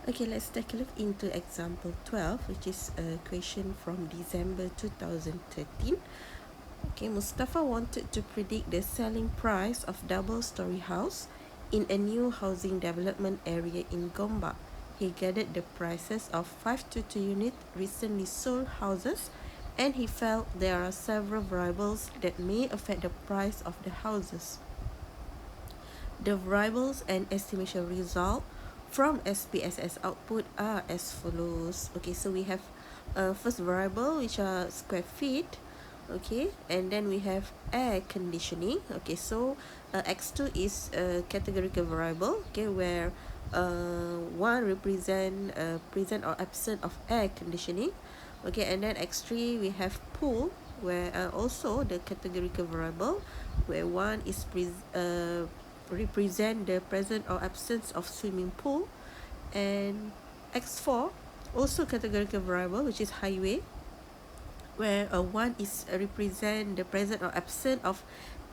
Okay, let's take a look into example 12, which is a question from December 2013. Okay, Mustafa wanted to predict the selling price of double-story house in a new housing development area in Gombak. He gathered the prices of 522 unit recently sold houses, and he felt there are several variables that may affect the price of the houses. The variables and estimation result from SPSS output are as follows. Okay, so we have first variable, which are square feet. Okay, and then we have air conditioning. Okay, so x2 is a categorical variable, okay, where one represent present or absent of air conditioning. Okay, and then x3 we have pool, where also the categorical variable, where one is represent the present or absence of swimming pool, and x4 also categorical variable, which is highway, where one is represent the present or absent of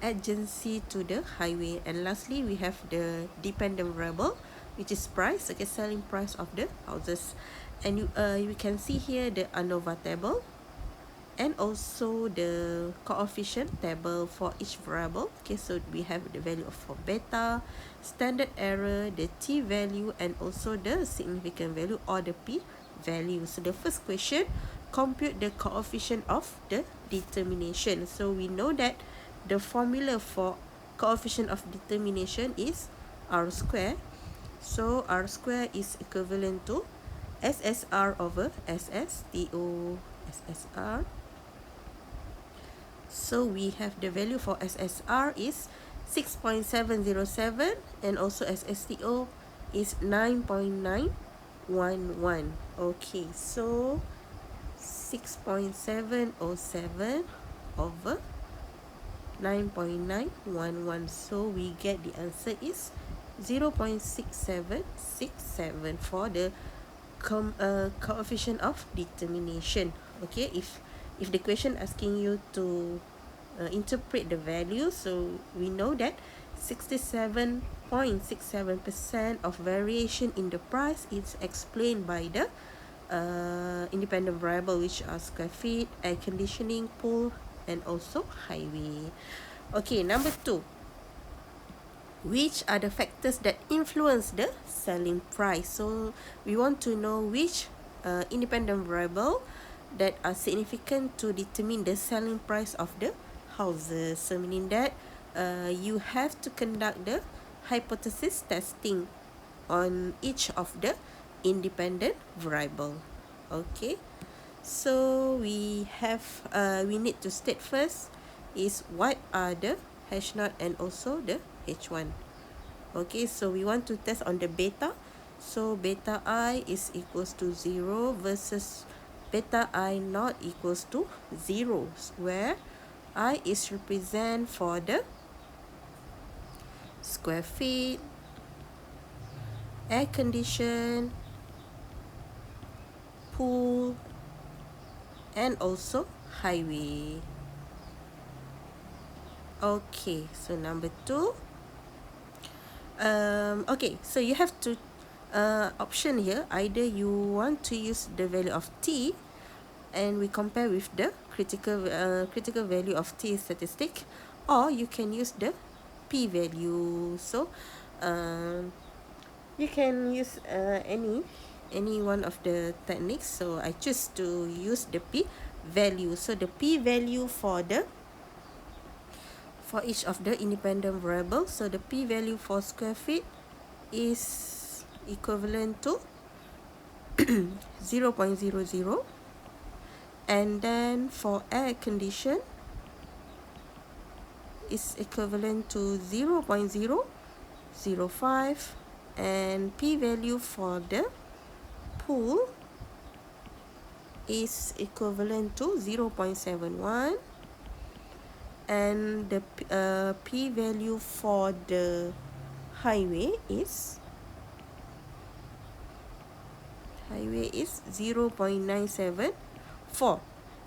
adjacency to the highway. And lastly, we have the dependent variable, which is price, okay, selling price of the houses. And you can see here the ANOVA table and also the coefficient table for each variable. Okay, so we have the value for beta, standard error, the t value, and also the significant value or the p value. So the first question, compute the coefficient of the determination. So we know that the formula for coefficient of determination is r square. So r square is equivalent to SSR over SSTO. SSR. So we have the value for SSR is 6.707 and also SSTO is 9.911. Okay, so 6.707 over 9.911. So we get the answer is 0.6767 for the coefficient of determination. Okay, if the question asking you to interpret the value, so we know that 67.67% of variation in the price is explained by the independent variable, which are square feet, air conditioning, pool, and also highway. Okay, number 2. Which are the factors that influence the selling price? So we want to know which independent variable that are significant to determine the selling price of the houses. So meaning that you have to conduct the hypothesis testing on each of the independent variable. Okay, so we need to state first is what are the H0 and also the H1. Okay, so we want to test on the beta. So beta I is equals to 0 versus beta I not equals to 0, where I is represent for the square feet, air condition, pool, and also highway. Okay, so number 2. Okay, so you have to option here. Either you want to use the value of t, and we compare with the critical value of t statistic, or you can use the p value. So you can use any one of the techniques. So I choose to use the p value. So the p value for each of the independent variables. So the p value for square feet is equivalent to 0.00, and then for air condition is equivalent to 0.005, and p value for the pool is equivalent to 0.71, and the p value for the highway is 0.974.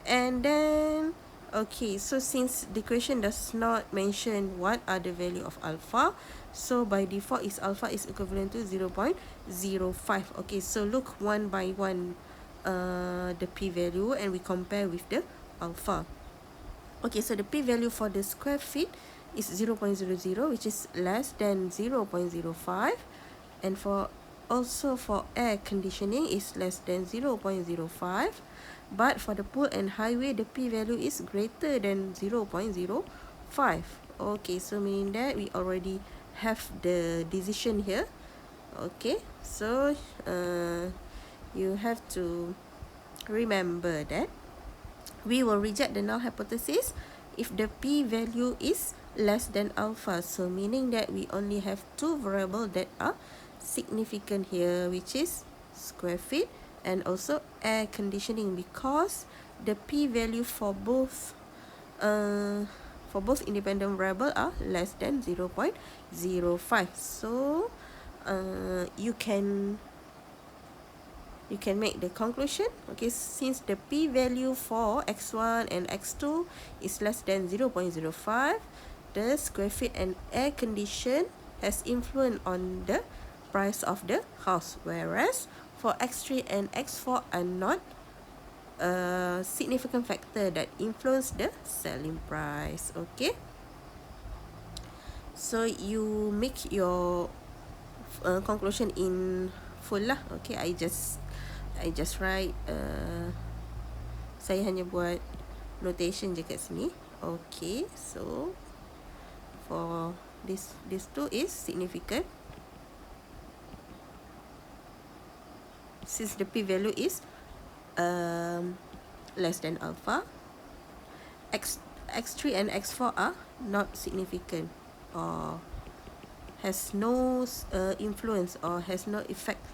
And then Okay, so since the question does not mention what are the value of alpha, so by default is alpha is equivalent to 0.05. Okay, so look one by one the p-value and we compare with the alpha. Okay, so the p-value for the square feet is 0.00, which is less than 0.05, and for also for air conditioning is less than 0.05, but for the pool and highway the p-value is greater than 0.05. Okay, so meaning that we already have the decision here. Okay, so you have to remember that we will reject the null hypothesis if the p-value is less than alpha, so meaning that we only have two variables that are significant here, which is square feet and also air conditioning, because the p-value for both independent variable are less than 0.05. So you can make the conclusion. Okay, since the p-value for x1 and x2 is less than 0.05, the square feet and air condition has influence on the price of the house, whereas for x3 and x4 are not a significant factor that influence the selling price. Okay, so you make your conclusion in full lah. Okay, I just write saya hanya buat notation je kat sini. Okay, so for this two is significant since the p-value is less than alpha. X3 and x4 are not significant or has no influence or has no effect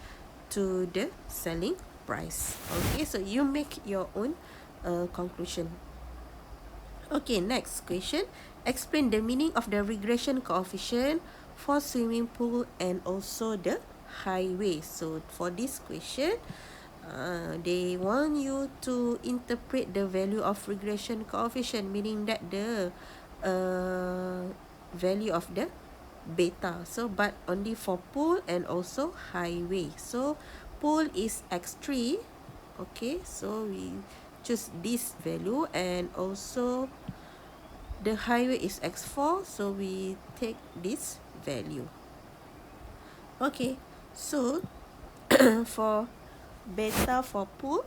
to the selling price. Okay, so you make your own conclusion. Okay, next question. Explain the meaning of the regression coefficient for swimming pool and also the highway. So for this question, they want you to interpret the value of regression coefficient, meaning that the value of the beta. So but only for pool and also highway. So pool is x3. Okay, so we choose this value, and also the highway is x4, so we take this value. Okay, so for beta for pool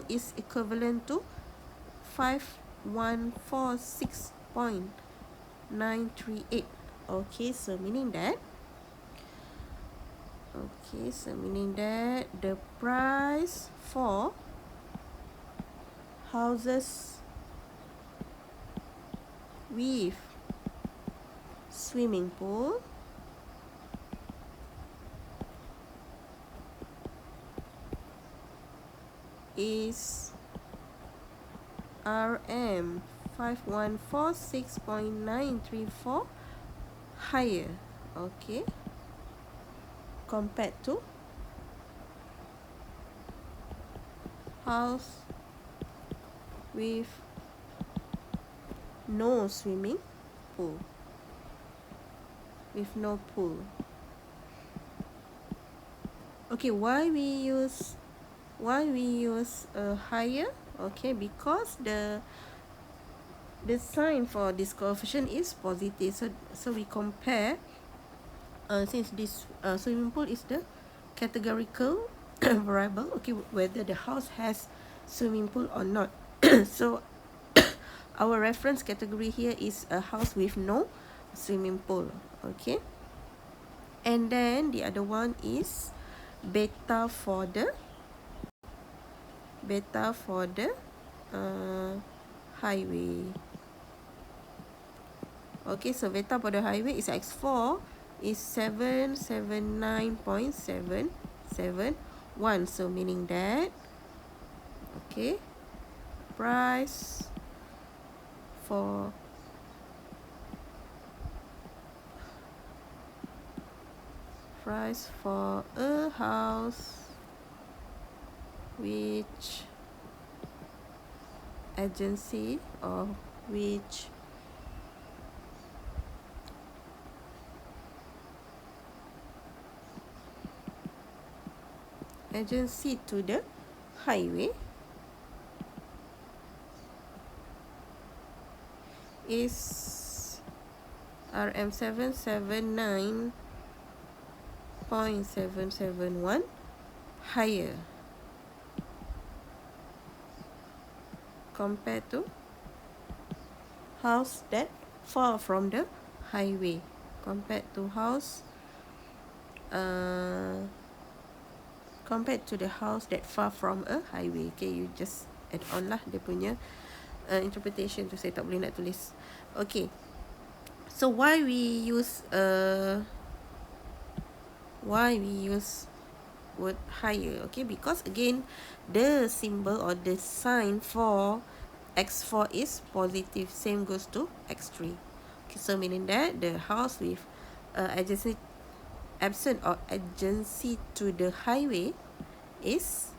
is equivalent to 5146.938. Okay, so meaning that the price for houses with swimming pool is RM 5146.934 higher, okay, compared to house with no swimming pool, with no pool. Okay, why we use higher? Okay, because the sign for this coefficient is positive, so we compare, since this swimming pool is the categorical variable, okay, whether the house has swimming pool or not. So our reference category here is a house with no swimming pool. Okay, and then the other one is beta for the highway. Okay, so beta for the highway is x4 is 779.771, so meaning that, okay, price for a house which agency or which agency to the highway is RM779.771 higher compared to house that far from the highway, compared to the house that far from a highway. Okay, you just add on lah dia punya interpretation tu, saya tak boleh nak tulis. Okay, so why we use word higher? Okay, because again the symbol or the sign for x4 is positive, same goes to x3. Okay, so meaning that the house with adjacent absent or adjacency to the highway is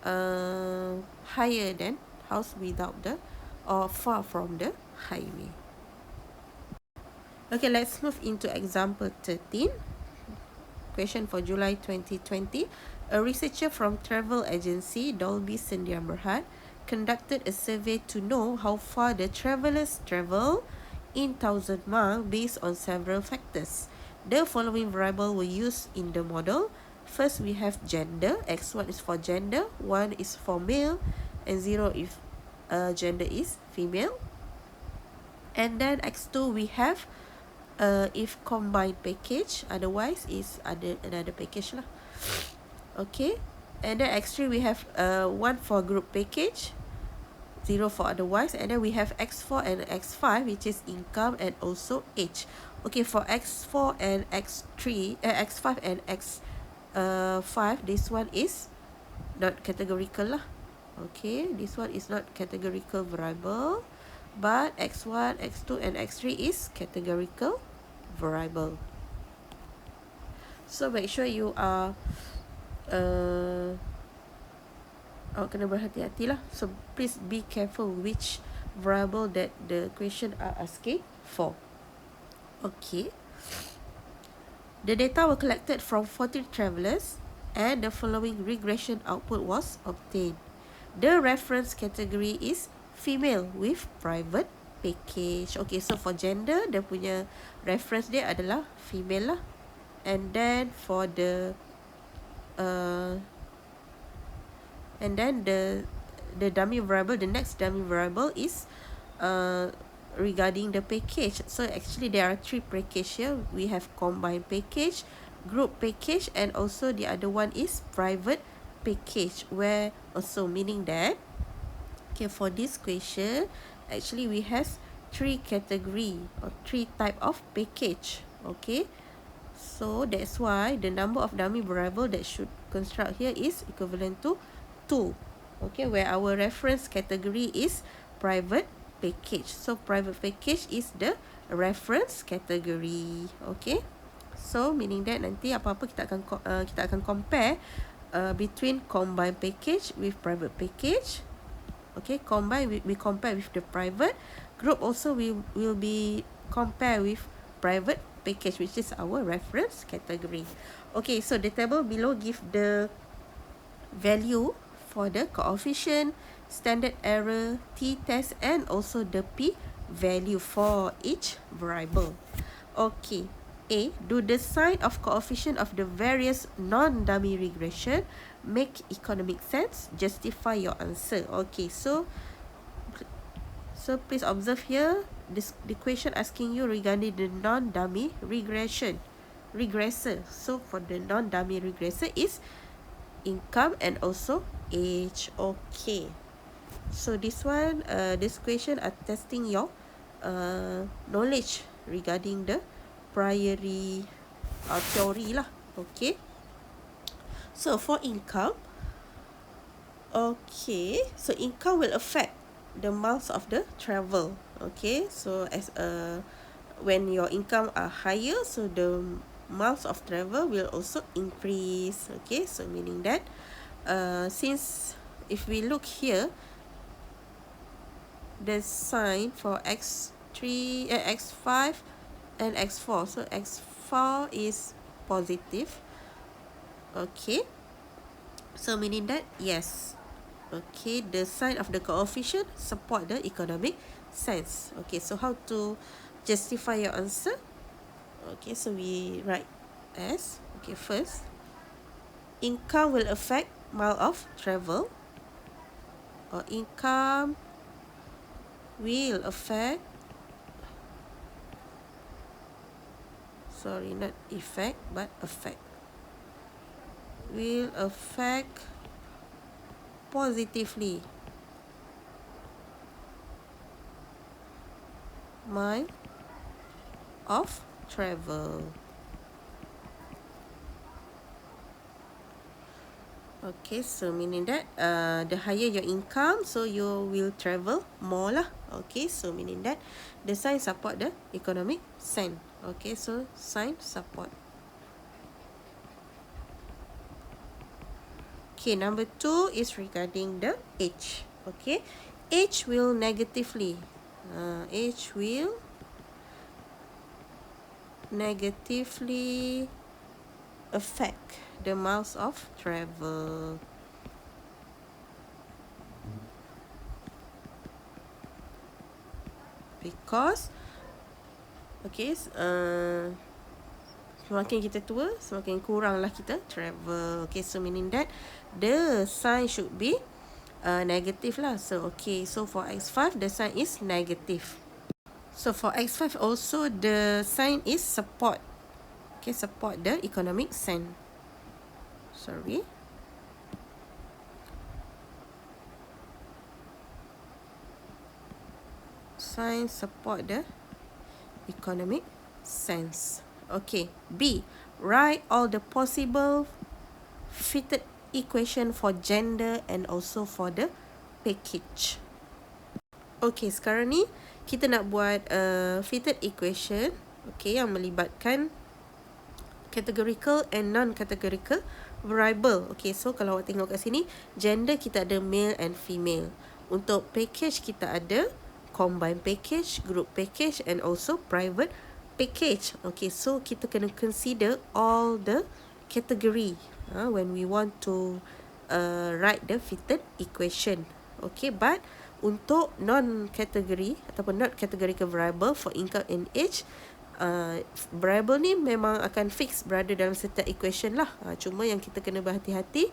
higher than house without the or far from the highway. Okay, let's move into example 13. Question for July 2020. A researcher from travel agency Dolby Sendian Berhad conducted a survey to know how far the travelers travel in 1,000 miles based on several factors. The following variable were used in the model. First, we have gender. X1 is for gender, 1 is for male, and 0 if gender is female. And then X2 we have if combined package, otherwise is another package lah. Okay, and then X3 we have 1 for group package, 0 for otherwise, and then we have X4 and X5 which is income and also age. Okay, for X4 and X3, X5 and X5, this one is not categorical lah. Okay, this one is not categorical variable, but X1, X2 and X3 is categorical variable. So make sure you are awak kena berhati-hati lah. So please be careful which variable that the question are asking for. Okay, the data were collected from 40 travelers and the following regression output was obtained. The reference category is female with private package. Okay, so for gender, dia punya reference dia adalah female lah. And then for the and then the dummy variable, the next dummy variable is regarding the package. So actually there are 3 package here. We have combined package, group package, and also the other one is private package, where also meaning that okay, for this question actually we have 3 category or 3 type of package. Okay, so that's why the number of dummy variable that should construct here is equivalent to 2. Okay, where our reference category is private package. So private package is the reference category. Okay, so meaning that nanti apa-apa kita akan compare between combined package with private package. Okay, combine we compare with the private group, also we will be compare with private package, which is our reference category. Okay, so the table below give the value for the coefficient, standard error, t-test, and also the p-value for each variable. Okay, A, do the sign of coefficient of the various non-dummy regression make economic sense? Justify your answer. Okay, so please observe here, the question asking you regarding the non-dummy regressor. So for the non-dummy regressor is income and also age. Okay, so this one this question are testing your knowledge regarding the priori theory lah. Okay, so for income, okay, so income will affect the miles of the travel. Okay, so as when your income are higher, so the miles of travel will also increase. Okay, so meaning that since if we look here, the sign for x3, x5 and x4. So x4 is positive. Okay, so meaning that yes, okay, the sign of the coefficient support the economic sense. Okay, so how to justify your answer? Okay, so we write as, okay, first, income will affect mile of travel, or income will affect, sorry, not effect but affect, will affect positively mile of travel. Okay, so meaning that the higher your income, so you will travel more lah. Okay, so meaning that the sign support the economic sense. Okay, so sign support. Okay, number 2 is regarding the age. Okay, age will negatively affect the miles of travel. Because okay, semakin kita tua, semakin kuranglah kita travel. Okay, so meaning that the sign should be negative lah. So okay, so for x5 the sign is negative. So for x5 also the sign is support. Okay, support the economic sense. Sorry. Sign support the economic sense. Okay, B, write all the possible fitted equation for gender and also for the package. Okay, sekarang ni kita nak buat fitted equation, okay, yang melibatkan categorical and non-categorical variable. Okay, so kalau awak tengok kat sini, gender kita ada male and female. Untuk package kita ada combined package, group package and also private package. Okay, so kita kena consider all the category when we want to write the fitted equation. Okay, but untuk non-category ataupun not categorical variable for income and age, variable ni memang akan fix berada dalam setiap equation lah. Cuma yang kita kena berhati-hati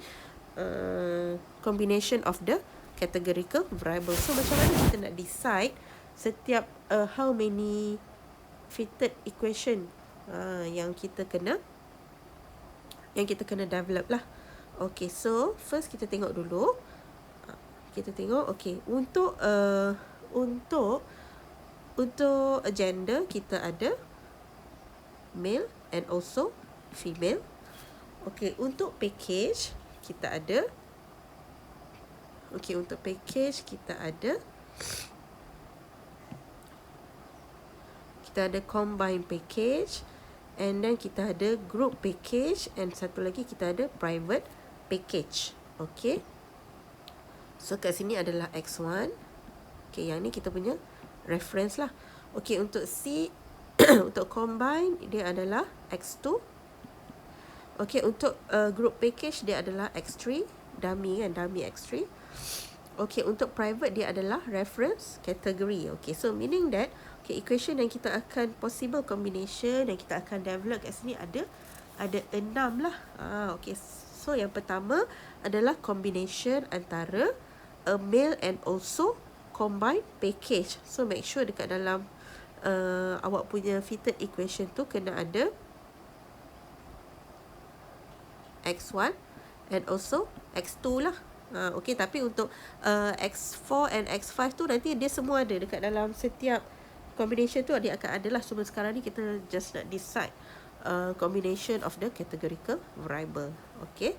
combination of the categorical variable. So macam mana kita nak decide setiap how many fitted equation yang kita kena develop lah. Okay, so first kita tengok dulu. Kita tengok, okay, untuk gender kita ada male and also female. Okay, untuk package kita ada, okay, untuk package kita ada combined package, and then kita ada group package, and satu lagi kita ada private package. Okay, so kat sini adalah X1. Okay, yang ni kita punya reference lah. Okay, untuk C untuk combine dia adalah X2. Okay, untuk group package dia adalah X3, dummy kan, dummy X3. Okay, untuk private dia adalah reference category. Okay, so meaning that okay, equation yang kita akan possible combination yang kita akan develop kat sini ada 6 lah. Okay, so yang pertama adalah combination antara a male and also combined package. So make sure dekat dalam awak punya fitted equation tu kena ada X1 and also X2 lah. Okay, tapi untuk X4 and X5 tu nanti dia semua ada dekat dalam setiap combination tu dia akan ada lah. Cuma sekarang ni kita just nak decide combination of the categorical variable. Okay,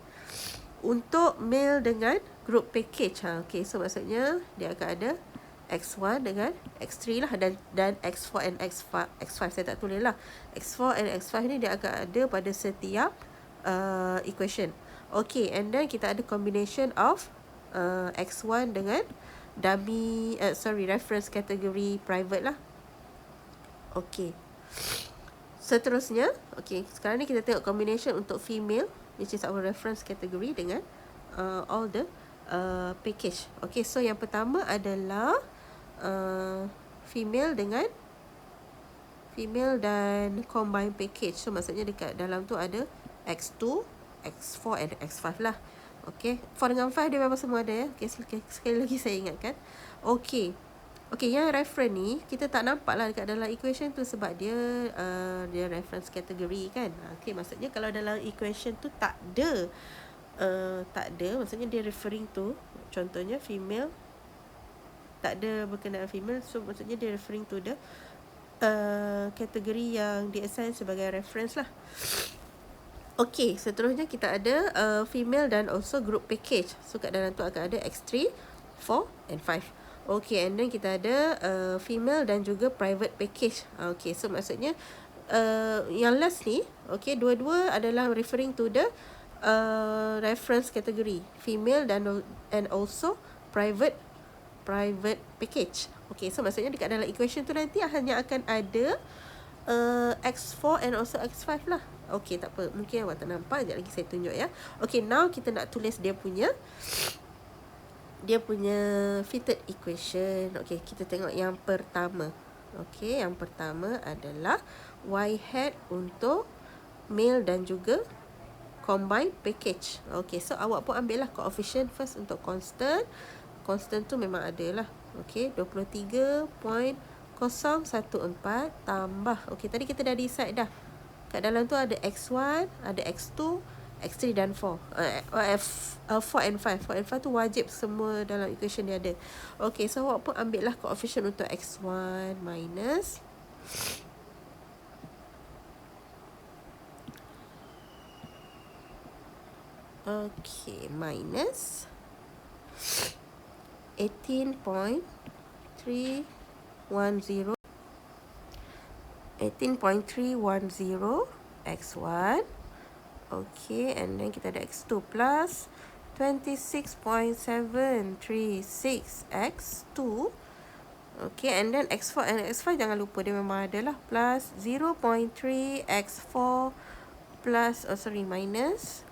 untuk male dengan group package, okay, so maksudnya dia akan ada X1 dengan X3 lah, dan X4 and X5 saya tak tulis lah. X4 and X5 ni dia akan ada pada setiap equation. Okay, and then kita ada combination of X1 dengan dummy, reference category private lah. Okay. Seterusnya, okay, sekarang ni kita tengok combination untuk female, which is our reference category dengan all the package. Okay, so yang pertama adalah female dan combine package. So maksudnya dekat dalam tu ada X2, X4 and X5 lah. Okay, 4 dengan 5 dia memang semua ada ya. Okay, sekali lagi saya ingatkan. Okay. Okay, yang reference ni kita tak nampak lah dekat dalam equation tu sebab dia reference category kan. Okay, maksudnya kalau dalam equation tu tak ada, maksudnya dia referring to, contohnya female, tak ada berkenaan female, so maksudnya dia referring to the kategori yang di assign sebagai reference lah. Okay, seterusnya kita ada female dan also group package. So kat dalam tu akan ada X3, 4 and 5. Okay, and then kita ada female dan juga private package. Okay, so maksudnya yang last ni, okay, dua-dua adalah referring to the reference category, female and also private package. Okay, so maksudnya dekat dalam equation tu nanti hanya akan ada X4 and also X5 lah. Okay, tak apa, mungkin awak tak nampak, sekejap lagi saya tunjuk ya. Okay, now kita nak tulis dia punya fitted equation. Okay, kita tengok yang pertama. Okay, yang pertama adalah Y hat untuk male dan juga combine package. Okay, so awak pun ambil lah coefficient first untuk constant. Constant tu memang ada lah. Okay, 23.014 tambah. Okay, tadi kita dah decide dah. Kat dalam tu ada X1, ada X2, X3 dan 4. 4 and 5. 4 and 5 tu wajib semua dalam equation dia ada. Okay, so awak pun ambil lah coefficient untuk X1 minus minus 18.310 X1. Okay, and then kita ada X2 plus 26.736 X2. Okay, and then X4 and X5 jangan lupa dia memang ada lah, plus 0.3 X4 plus minus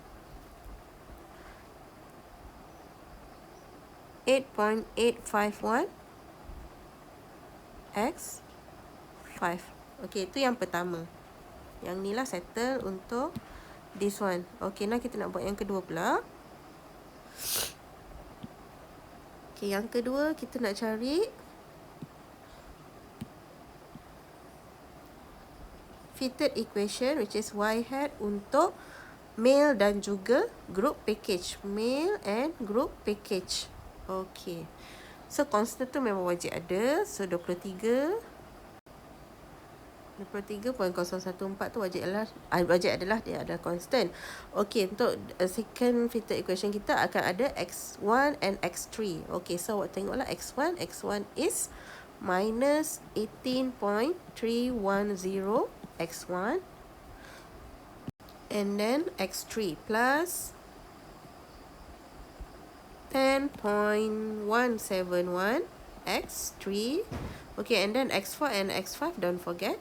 8.851 X5. Okay, itu yang pertama. Yang ni lah settle untuk this one. Okay, now kita nak buat yang kedua pula. Okay, yang kedua kita nak cari fitted equation, which is Y hat untuk male dan juga group package. Male and group package. Okay, so constant tu memang wajib ada. So 23.014 tu wajib adalah dia ada constant. Okay, untuk second fitted equation kita akan ada X1 and X3. Okay, so awak tengoklah X1 is minus 18.310 X1, and then X3 plus 10.171 X3. Okay, and then X4 and X5 don't forget,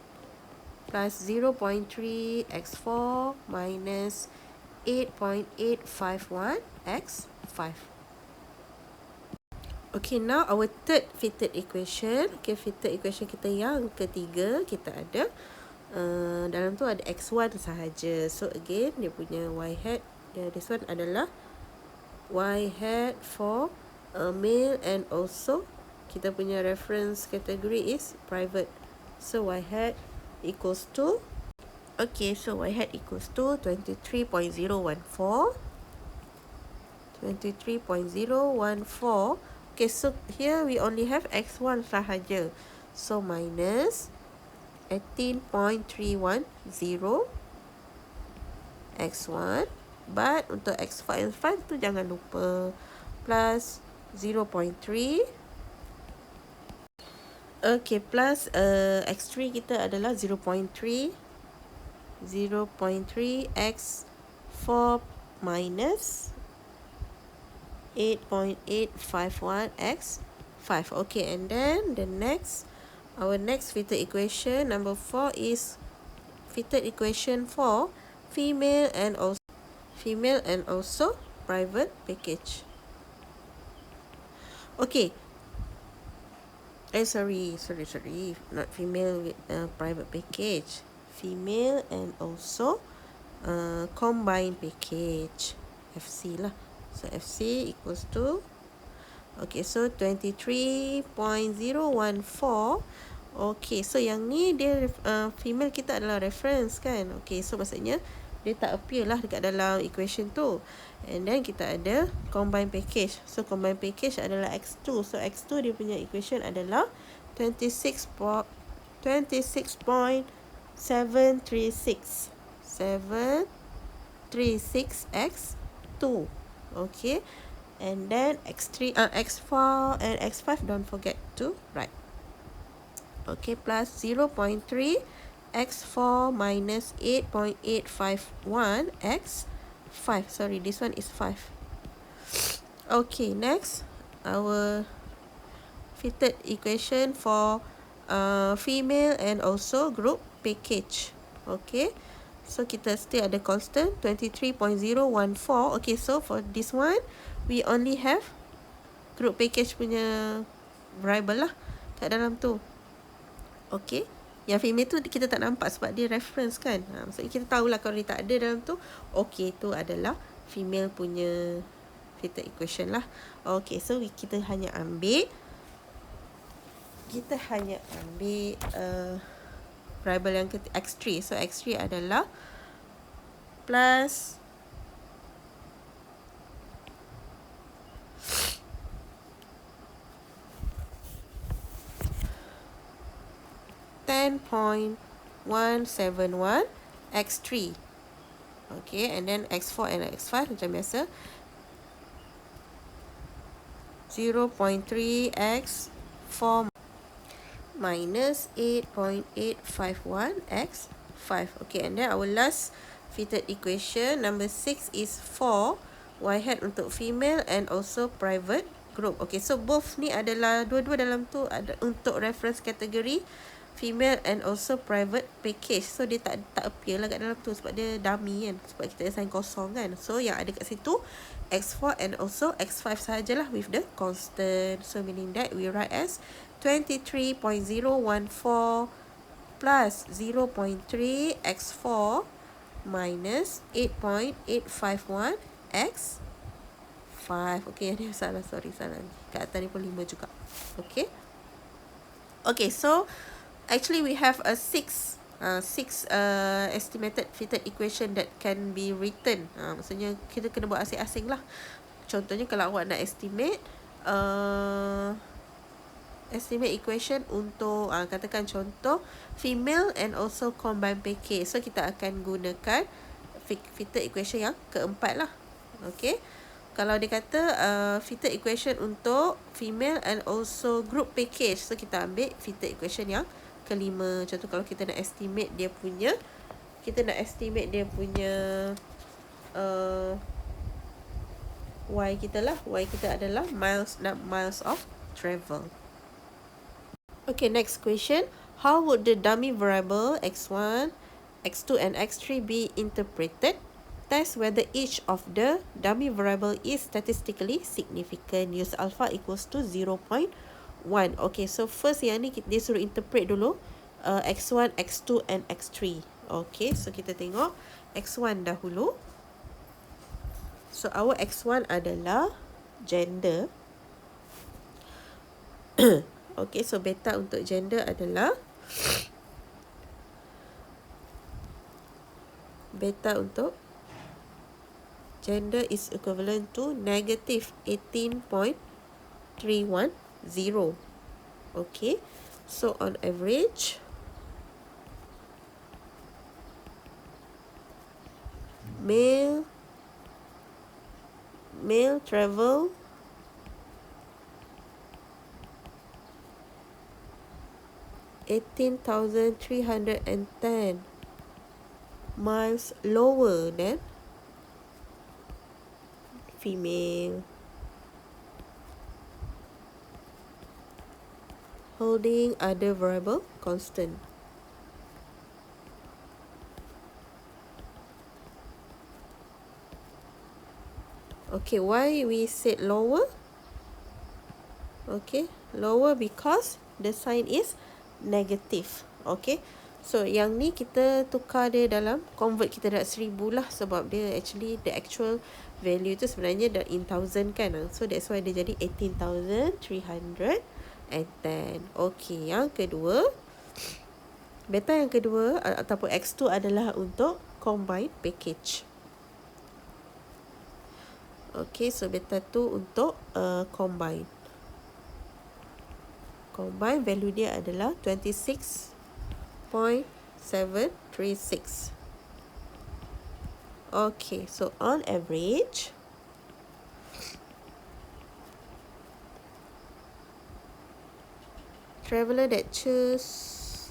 plus 0.3 X4 minus 8.851 X5. Okay, now our third fitted equation. Okay, fitted equation kita yang ketiga, kita ada dalam tu ada X1 sahaja. So again, dia punya Y hat, this one adalah Y hat for male, and also kita punya reference category is private. So Y hat equals to, okay, so Y hat equals to 23.014. 23.014. Okay, so here we only have X1 sahaja. So minus 18.310 X1. But untuk X4 and 5 tu jangan lupa, plus 0.3. Okay, plus X3 kita adalah 0.3 X4 minus 8.851x 5. Okay, and then our next fitted equation, number 4, is fitted equation for female and also private package. Okay, sorry, not female with private package, female and also combined package, FC lah. So FC equals to, okay, so 23.014. Okay, so yang ni dia female kita adalah reference kan. Okay, so maksudnya dia tak appear lah dekat dalam equation tu. And then kita ada combined package. So combined package adalah X2. So X2 dia punya equation adalah 736x2. Okay, and then X4 and X5 don't forget to write. Okay, plus 0.3 X4 minus 8.851 X5. Sorry, this one is 5. Okay, next, our fitted equation for female and also group package. Okay, so kita still ada constant 23.014. Okay, so for this one we only have group package punya variable lah kat dalam tu. Okay, yang female tu kita tak nampak sebab dia reference kan. Maksudnya kita tahulah kalau dia tak ada dalam tu, okay, tu adalah female punya fitted equation lah. Okay, so kita hanya ambil variable yang X3. So X3 adalah plus 10.171 X3. Okay, and then X4 and X5 macam biasa 0.3 X4 minus 8.851 X5. Okay, and then our last fitted equation, number 6, is for Y hat untuk female and also private group. Okay, so both ni adalah dua-dua dalam tu ada untuk reference kategori female and also private package. So dia tak appear lah kat dalam tu sebab dia dummy kan, sebab kita assign kosong kan. So yang ada kat situ X4 and also X5 sahajalah with the constant. So meaning that we write as 23.014 plus 0.3 X4 minus 8.851 X5. Okay, ni salah, salah. Kat atas ni pun 5 juga. Okay. Okay, so actually we have a six estimated fitted equation that can be written. Maksudnya kita kena buat asing-asing lah. Contohnya kalau awak nak estimate equation untuk katakan contoh female and also combined package. So kita akan gunakan fitted equation yang keempat lah. Okay, kalau dia kata fitted equation untuk female and also group package, so kita ambil fitted equation yang kelima. Contoh kalau kita nak estimate dia punya Y kita lah. Y kita adalah miles of travel. Okay, next question. How would the dummy variable X1, X2 and X3 be interpreted? Test whether each of the dummy variable is statistically significant. Use alpha equals to 0.1. Okay, so first yang ni dia suruh interpret dulu X1, X2 and X3. Okay, so kita tengok X1 dahulu. So our X1 adalah gender. Okay, so beta untuk gender adalah gender is equivalent to negative 18.310. Okay, so on average male travel 18,310 miles lower than female. Holding other variable constant. Okay, why we said lower? Okay, lower because the sign is negative. Okay, so yang ni kita tukar dia dalam convert, kita dah 1000 lah, sebab dia actually the actual value tu sebenarnya dah in thousand kan. So that's why dia jadi 18,310. Okay, yang kedua, beta yang kedua ataupun X2 adalah untuk combine package. Okay, so beta tu untuk combine. Combine value dia adalah 26.736. Okay, so on average, traveler that choose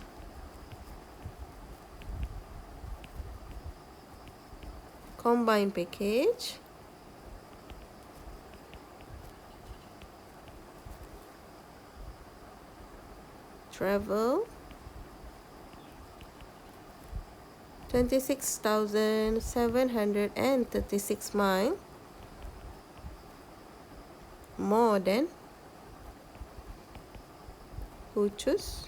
combine package travel 26,736 miles more than who choose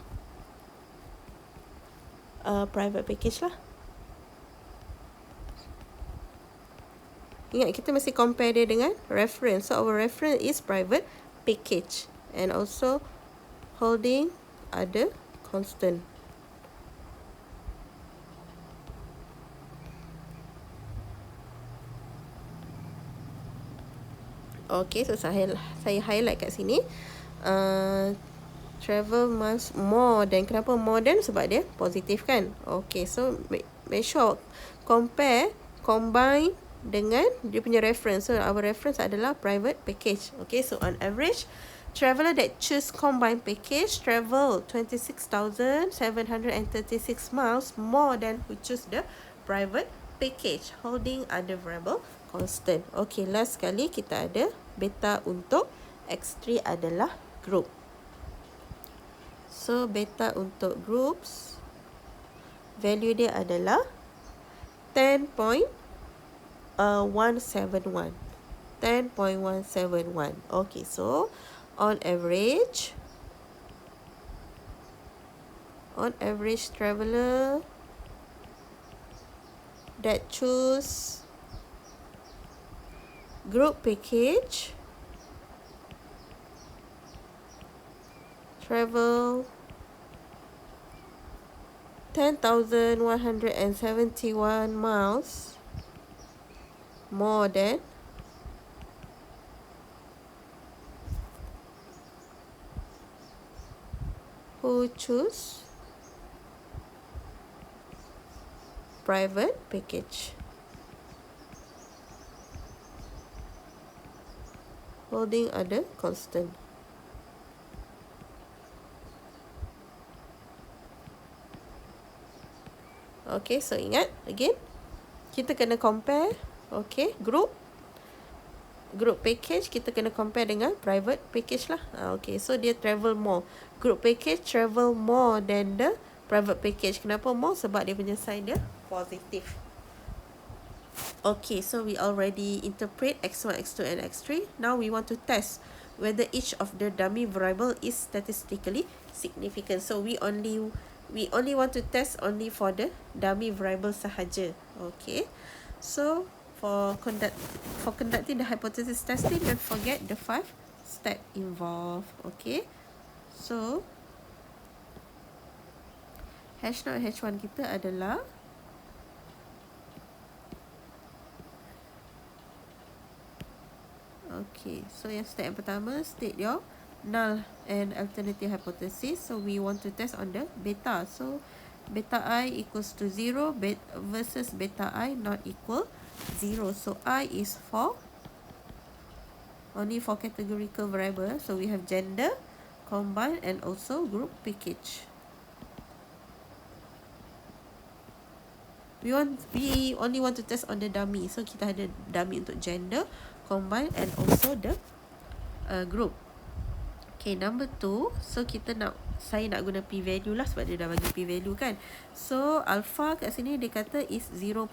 a private package lah. Ingat, kita mesti compare dia dengan reference. So our reference is private package and also holding other constant. Okay, so saya highlight kat sini. Travel miles more than. Kenapa more than? Sebab dia positif kan. Okay, so make sure combine dengan dia punya reference. So our reference adalah private package. Okay, so on average, traveler that choose combined package travel 26,736 miles more than who choose the private package holding other variable constant. Okay, last sekali kita ada beta untuk X3 adalah group. So beta untuk groups, value dia adalah 10.171. 10.171. Okay, so on average traveler that choose group package travel 10,171 miles more than who choose private package holding other constant. Okay, so ingat again, kita kena compare. Okay, group package kita kena compare dengan private package lah. Okay, so dia travel more. Group package travel more than the private package. Kenapa more? Sebab dia punya sign dia positif. Okay, so we already interpret X1, X2 and X3. Now we want to test whether each of the dummy variable is statistically significant. So we only want to test only for the dummy variable sahaja. Okay, so for conducting the hypothesis testing, don't forget the 5 steps involved. Okay, so H0 H1 kita adalah okay, so yang step yang pertama, state your null and alternative hypothesis. So we want to test on the beta. So beta I equals to 0 versus beta I not equal 0. So I is only for categorical variable. So we have gender, combine and also group package. We only want to test on the dummy. So kita ada dummy untuk gender, combine and also the group. Okay, number 2. So saya nak guna p-value lah sebab dia dah bagi p-value kan. So alpha kat sini dia kata is 0.10.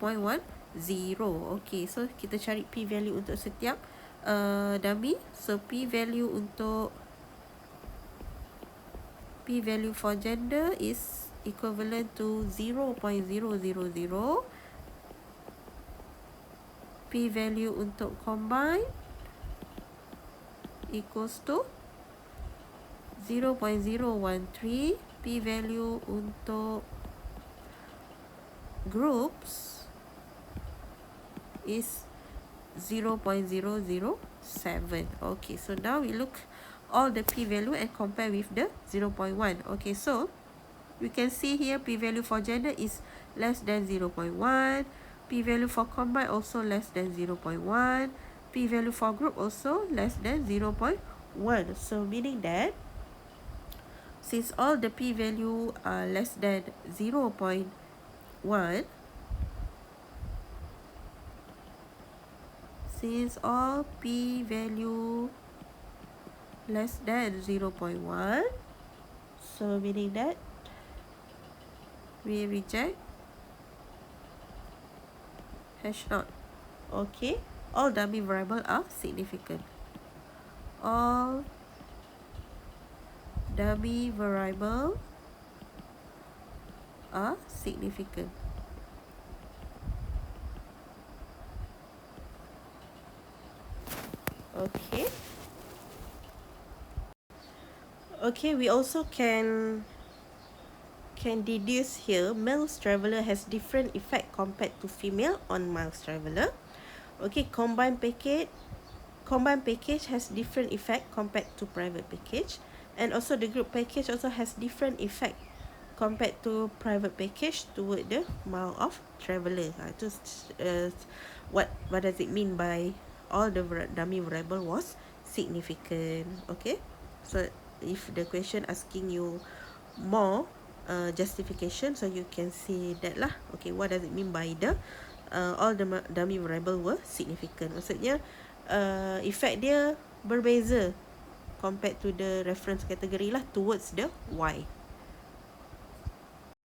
Okay, so kita cari p-value untuk setiap dummy. So p-value for gender is equivalent to 0.000. P-value untuk combine equals to 0.013. P-value untuk groups is 0.007. Okay, so now we look all the p-value and compare with the 0.1. Okay, so you can see here p-value for gender is less than 0.1. P-value for combine also less than 0.1. P-value for group also less than 0.1. So meaning that since all the p-value are less than 0.1, since all p-value less than 0.1, so meaning that we reject hash not. Okay, all dummy variable are significant. All dummy variable are significant. Okay. Okay, we also can deduce here male traveler has different effect compared to female on miles traveler. Okay, combined package has different effect compared to private package, and also the group package also has different effect compared to private package toward the mile of traveler. What does it mean by all the dummy variable was significant? Okay, so if the question asking you more justification, so you can say that lah. Okay, what does it mean by the all the dummy variable were significant? Maksudnya effect dia berbeza compared to the reference category lah towards the Y.